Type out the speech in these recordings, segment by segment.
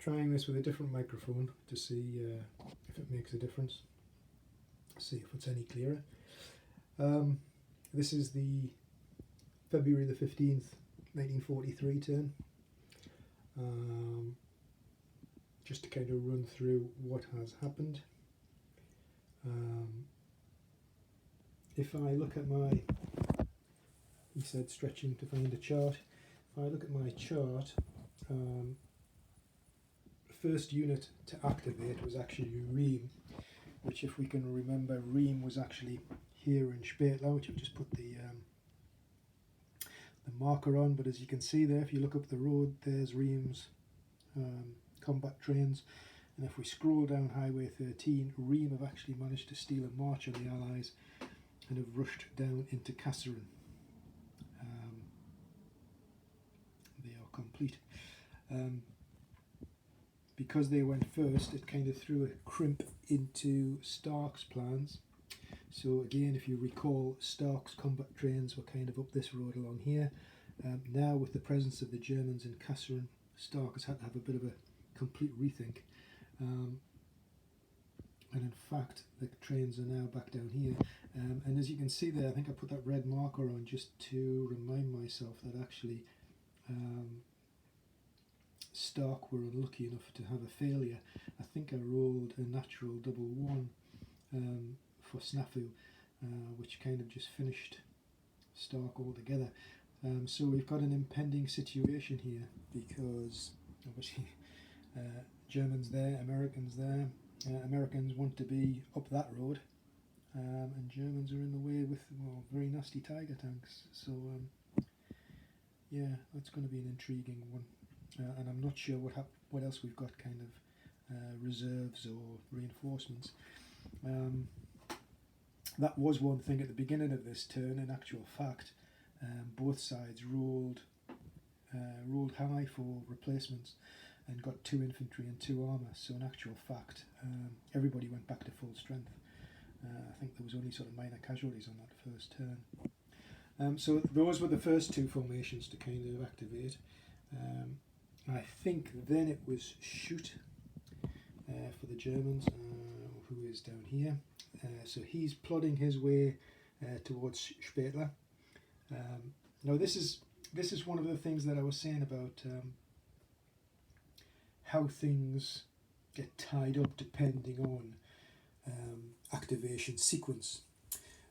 trying this with a different microphone to see if it makes a difference, see if it's any clearer. This is the February the 15th 1943 turn. Just to kind of run through what has happened. If I look at my, he said stretching to find a chart, if I look at my chart, first unit to activate was actually Reim, which, if we can remember, Reim was actually here in Spetler, which I've just put the marker on. But as you can see there, if you look up the road, there's Reim's combat trains, and if we scroll down Highway 13, Reim have actually managed to steal a march on the Allies and have rushed down into Kasserine. They are complete. Because they went first, it kind of threw a crimp into Stark's plans. So again, if you recall, Stark's combat trains were kind of up this road along here. Now, with the presence of the Germans in Kasserine, Stark has had to have a bit of a complete rethink. And in fact, the trains are now back down here. And as you can see there, I think I put that red marker on just to remind myself that actually Stark were unlucky enough to have a failure. I think I rolled a natural 1-1 for Snafu, which kind of just finished Stark altogether. So we've got an impending situation here, because obviously Germans there, Americans there. Americans want to be up that road, and Germans are in the way with very nasty Tiger tanks. So yeah, that's going to be an intriguing one. And I'm not sure what else we've got, kind of reserves or reinforcements. That was one thing at the beginning of this turn. In actual fact, both sides rolled high for replacements and got 2 infantry and 2 armour. So in actual fact, everybody went back to full strength. I think there was only sort of minor casualties on that first turn. So those were the first 2 formations to kind of activate. I think then it was shoot for the Germans, who is down here. So he's plodding his way towards Spetler. Now this is one of the things that I was saying about how things get tied up depending on activation sequence.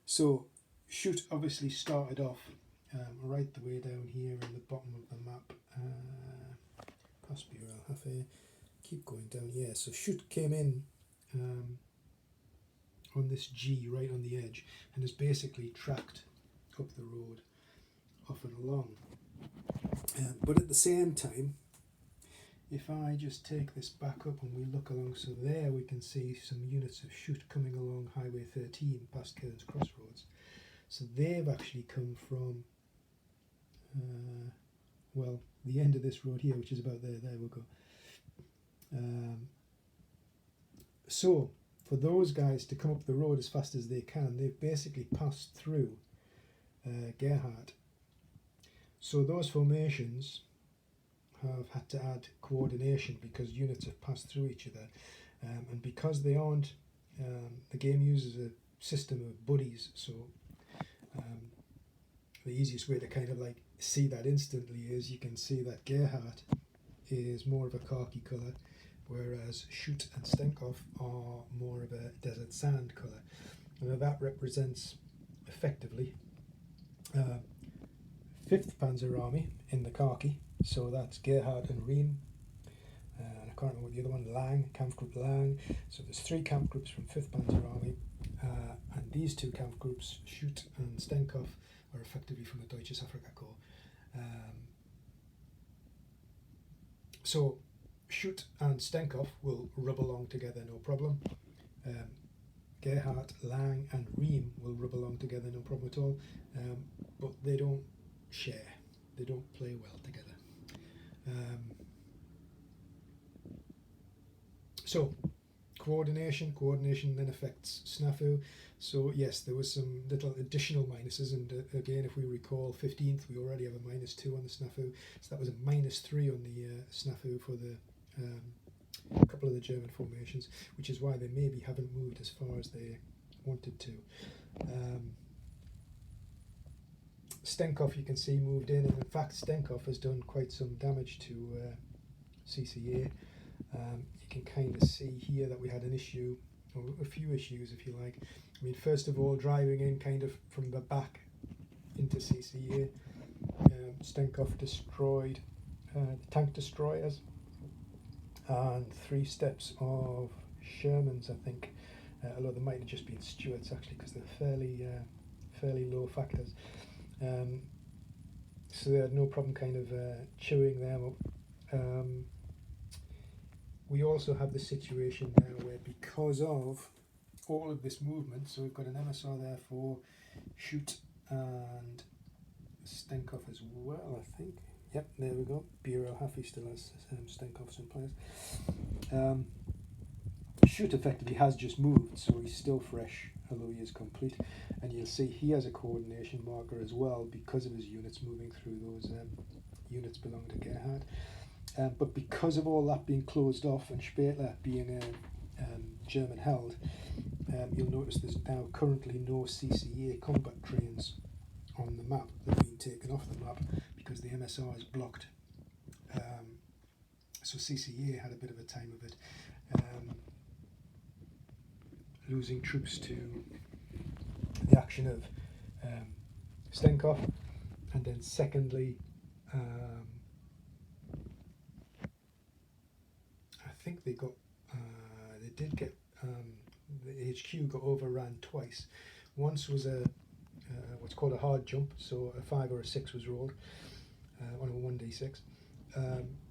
So shoot obviously started off right the way down here in the bottom of the map. I'll have to keep going down. Yeah, so shoot came in on this G right on the edge and has basically tracked up the road off and along. But at the same time, if I just take this back up and we look along, so there we can see some units of shoot coming along Highway 13 past Cairns Crossroads. So they've actually come from well, the end of this road here, which is about there. There we go. So for those guys to come up the road as fast as they can, they've basically passed through Gerhardt. So those formations have had to add coordination because units have passed through each other, and because they aren't, the game uses a system of buddies. So the easiest way to kind of like see that instantly is you can see that Gerhardt is more of a khaki colour, whereas Schutt and Stenkov are more of a desert sand colour. Now that represents effectively 5th Panzer Army in the khaki, so that's Gerhardt and Reim, and I can't remember what the other one, Lang, Kampfgruppe Lang. So there's 3 camp groups from 5th Panzer Army, and these 2 camp groups, Schutt and Stenkov, are effectively from the Deutsches Afrika Korps. So Schutt and Stenkov will rub along together, no problem. Gerhardt, Lang and Reim will rub along together, no problem at all, but they don't share, they don't play well together. So coordination then affects snafu. So yes, there was some little additional minuses, and again, if we recall 15th, we already have a -2 on the snafu, so that was a -3 on the snafu for the a couple of the German formations, which is why they maybe haven't moved as far as they wanted to. Stenkov, you can see, moved in, and in fact Stenkov has done quite some damage to CCA. You can kind of see here that we had an issue, or a few issues if you like. I mean, first of all, driving in kind of from the back into CCA, Stenkov destroyed the tank destroyers and 3 steps of Shermans, I think, although they might have just been Stuarts actually, because they're fairly low factors. So they had no problem kind of chewing them up. We also have the situation now where, because of all of this movement, so we've got an MSR there for Shoot and Stenkov as well, I think. Yep, there we go. Bureau Haffy still has Stenkovs in place. Shoot effectively has just moved, so he's still fresh, although he is complete. And you'll see he has a coordination marker as well because of his units moving through those units belonging to Gerhard. But because of all that being closed off and Spatler being German held, you'll notice there's now currently no CCA combat trains on the map. They've been taken off the map because the MSR is blocked. So CCA had a bit of a time of it, losing troops to the action of Stenkov, and then secondly, I think they did get the HQ got overrun twice. Once was a what's called a hard jump, so a 5 or a 6 was rolled on a 1d6,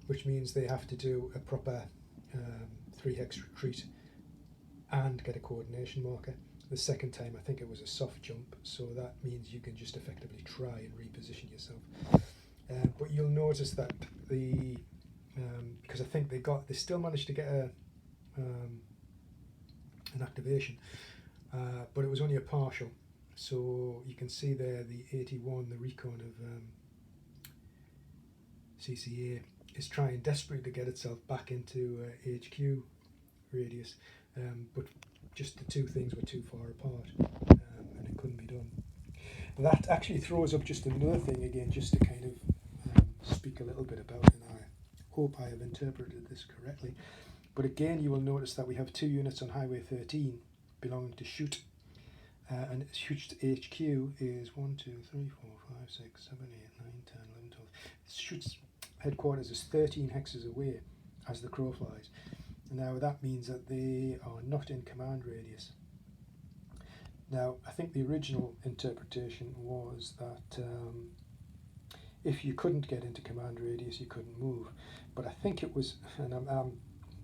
which means they have to do a proper 3-hex retreat and get a coordination marker. The second time, I think it was a soft jump, so that means you can just effectively try and reposition yourself. But you'll notice that because I think they still managed to get an activation, but it was only a partial. So you can see there the 81, the recon of CCA, is trying desperately to get itself back into HQ radius, but just the two things were too far apart, and it couldn't be done. That actually throws up just another thing again, just to kind of speak a little bit about, and I hope I have interpreted this correctly. But again, you will notice that we have 2 units on Highway 13 belonging to Shoot, and Shoot's HQ is 1, 2, 3, 4, 5, 6, 7, 8, 9, 10, 11, 12. Shoot's headquarters is 13 hexes away as the crow flies. Now that means that they are not in command radius. Now I think the original interpretation was that if you couldn't get into command radius, you couldn't move. But I think it was, and I'm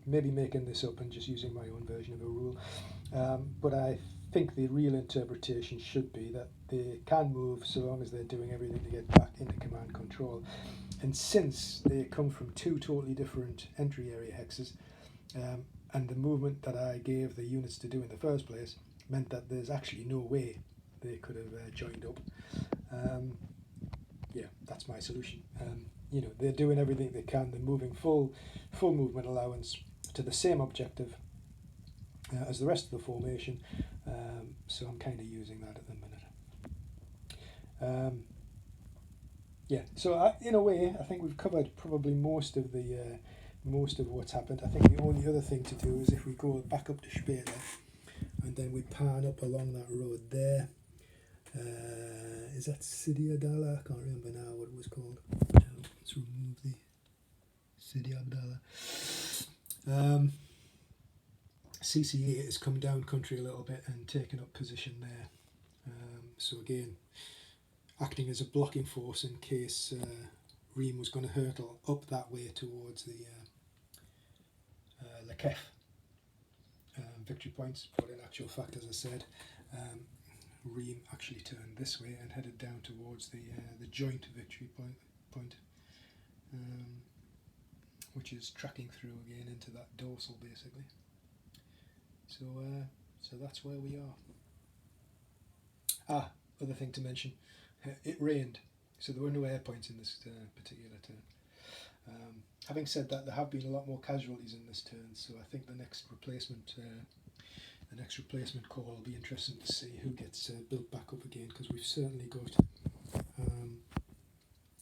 maybe making this up and just using my own version of a rule, but I think the real interpretation should be that they can move so long as they're doing everything to get back into command control. And since they come from 2 totally different entry area hexes, and the movement that I gave the units to do in the first place meant that there's actually no way they could have joined up. Yeah, that's my solution. They're doing everything they can. They're moving full movement allowance to the same objective as the rest of the formation. So I'm kind of using that at the minute. Yeah, so in a way, I think we've covered probably most of what's happened. I think the only other thing to do is if we go back up to Spatler and then we pan up along that road there. Is that Sidi Abdallah? I can't remember now what it was called. Let's remove the Sidi Abdallah. CCA has come down country a little bit and taken up position there. So again, acting as a blocking force in case Reim was going to hurtle up that way towards the Lekef victory points. But in actual fact, as I said, Reim actually turned this way and headed down towards the joint victory point, which is tracking through again into that dorsal basically. So that's where we are. Other thing to mention, it rained, so there were no air points in this particular turn. having said that, there have been a lot more casualties in this turn, so I think the next replacement call will be interesting to see who gets built back up again, because we've certainly got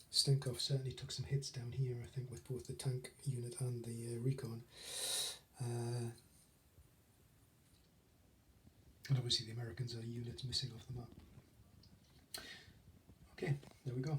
Stenkov certainly took some hits down here, I think, with both the tank unit and the recon. And obviously the Americans are units missing off the map. Okay, there we go.